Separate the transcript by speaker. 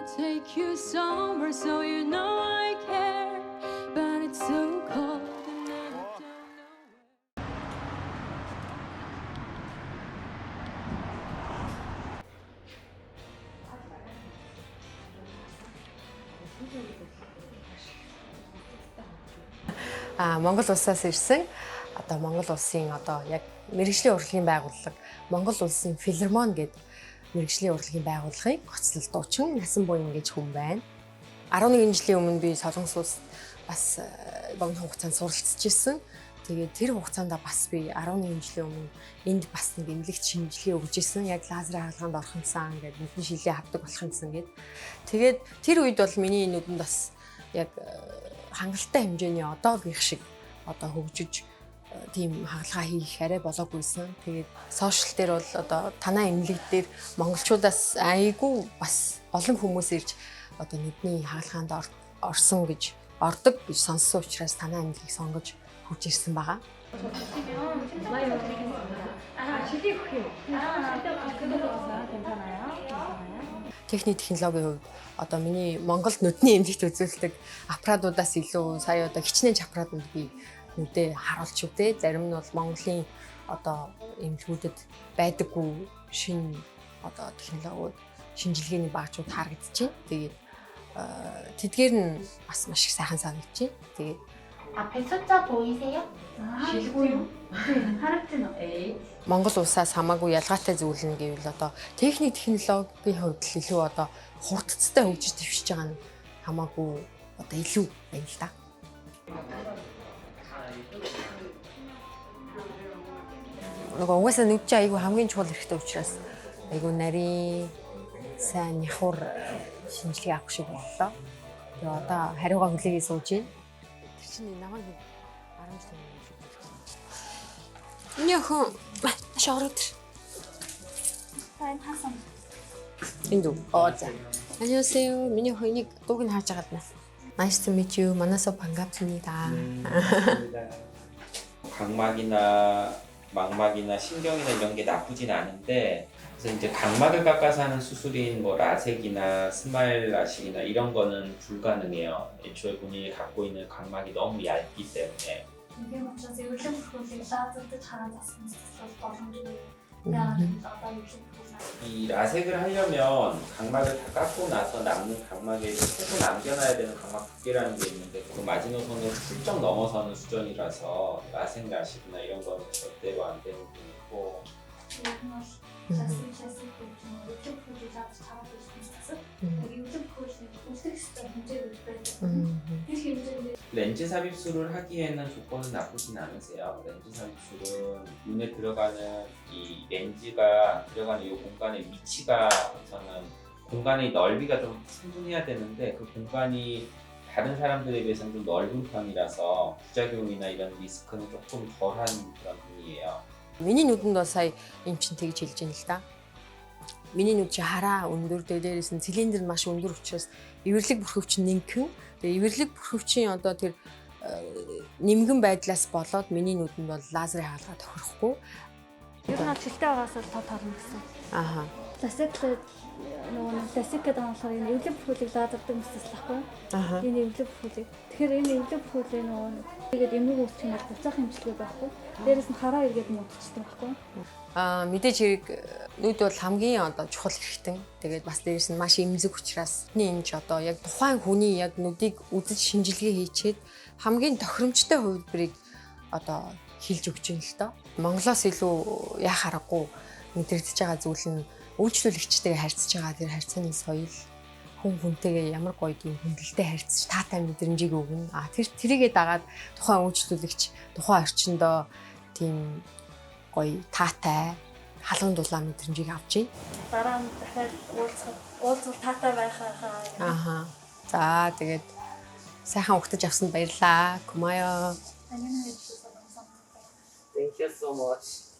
Speaker 1: Take you somewhere so you know I care, but it's so cold and I don't know
Speaker 2: Монгол улсаас ирсэн одоо Монгол улсын одоо яг мэргэжлийн урлагийн байгууллага Монгол улсын филармон гэдэг мэргэжлийн урлагийн байгууллагын гоцлол дуучин Насан Буян гэж хүн байна. 11 жилийн өмнө би Солонгос улс бас богино хугацаанд суралцж ирсэн. Тэгээд тэр хугацаанд бас би 11 жилийн өмнө энд бас нэг эмнэлэгт шинжилгээ өгж ирсэн. Яг лазерын хаалганд орох юмсан гэдэг нүдний шилээ авдаг болох юмсан гэд. Тэгээд тэр үед бол миний нүдэнд бас яг хангалттай хэмжээний одоогийнх шиг одоо хөгжиж тийм хаалгаа хийх арай болоогүйсэн. Тэгээд сошиал дээр бол одоо танаа эмнэлэг дээр монголчуудаас айгүй бас олон хүмүүс ирж одоо нүдний хаалгаанд орсон гэж ордог гэж сонссон учраас танаа эмнэлгийг сонгож хурж ирсэн байгаа. Техник технологийн хувьд одоо миний Монголд нүдний эмнэлэгт үзүүлдэг аппаратуудаас илүү сая одоо хичнээн аппаратууд би нүдээ харуулж үдээ. Зарим нь бол Монголын одоо эмнэлгүүдэд байдаггүй шинэ одоо технологиуд, шинжилгээний багцууд харагдаж байна. Тэгээд тэдгээр нь бас маш их сайхан санагдаж байна. Тэгээд
Speaker 3: 앞에 숫자 보이세요?
Speaker 4: 실고요? харагдана.
Speaker 2: Монгол улсаас хамаагүй ялгаатай зүйл нь гэвэл одоо техник технологийн хувьд л илүү одоо хурдцтай хөгжиж дэвшиж байгаа нь хамаагүй одоо илүү байна л да. Нөгөө угаасаа нүд чи айгүй хамгийн чухал хэрэгтэй учраас айгүй нарийн сайн нягхур шинжилгээ авах шиг боллоо. Тэгээ одоо хариугаа хүлээгээ сууж байна. Тэр чинь намайг 10 жил юм шиг байна. Нёхон шорот.
Speaker 3: сайн хасан.
Speaker 2: Инду. За. 안녕하세요. миний хоёрыг дууг нь хааж агаад байна. Nice to meet you. 만나서 반갑습니다.
Speaker 5: 각막이나 망막이나 신경이나 이런 게 나쁘진 않은데 그래서 이제 각막을 깎아서 하는 수술인 뭐 라섹이나 스마일 라식이나 이런 거는 불가능해요. 애초에 본인이 갖고 있는 각막이 너무 얇기 때문에.
Speaker 3: 이게 먼저 요즘 프로젝트 라즈도 잘하셨으면 боломжгүй. яа одоо
Speaker 5: 이 라섹을 하려면 각막을 다 깎고 나서 남는 각막에 계속 남겨놔야 되는 각막 두께라는 게 있는데 그 마지노선을 훌쩍 넘어서는 수준이라서 라섹 라식이나 이런 거는 절대로 안 되는 부분이고. 렌즈 삽입술을 하기에는 조건은 나쁘진 않으세요. 렌즈 삽입술은 눈에 들어가는 이 렌즈가 들어가는 이 공간의 위치가 우선은 공간의 넓이가 좀 충분해야 되는데 그 공간이 다른 사람들에 비해서는 좀 넓은 편이라서 부작용이나 이런 리스크는 조금 덜한 그런 분이에요.
Speaker 2: Миний нүдэнд бол сая юм чин тэгж хэлж байна л да. Миний нүд чи хараа өндөр дээрээс нь цилиндр маш өндөр учраас эвэрлэг бүрхөвч нэмгэн. Тэгээ эвэрлэг бүрхөвчийн одоо тэр нэмгэн байдлаас болоод миний нүдэнд бол лазерын хаалгаа тохирохгүй.
Speaker 4: Ер нь жилтэй байгаас л тод харна гэсэн.
Speaker 2: Ааха.
Speaker 4: Ласик нөгөө ласик гэдэг нь болохоор энэ эвлэг бүхүүлийг лазердаг мэтлэхгүй.
Speaker 2: Ааха.
Speaker 4: Энэ эвлэг бүхүүлийг. Тэгэхээр энэ эвлэг бүхүүлийг нөгөө тэгээд эмнэг үүсгэх юм бол буцаах хэмжлэгээ байхгүй. Дээрээс нь хараа эргээд муудчихдаг байхгүй.
Speaker 2: Мэдээж хэрэг нүд бол хамгийн одоо чухал хэрэгтэн. Тэгээд бас дээрээс нь маш эмзэг учраас энэ ч одоо яг тухайн хүний яг нүдийг үзэж шинжилгээ хийчихэд хамгийн тохиромжтой хувилбарыг одоо хэлж өгч юм л доо. Монголоос илүү яах аргагүй мэдрэгдэж байгаа зүйл нь үйлчлүүлэгчтэйгээ харьцаж байгаа тэр харьцааны соёл хүн хүнтэйгээ ямар гоё тийм хүндэлтэй харьцаж таатай мэдрэмжийг өгнө. Тэрийгээ дагаад тухайн үйлчлүүлэгч тухайн орчиндөө тийм гоё таатай халуун дулаан мэдрэмжийг авч байна.
Speaker 4: Дараа нь дахиад уулзах таатай байхаа.
Speaker 2: Ааха. За тэгээд сайхан ухтаж авсанд баярлалаа. Кумаяо.
Speaker 3: 아니면
Speaker 5: Thank you so much.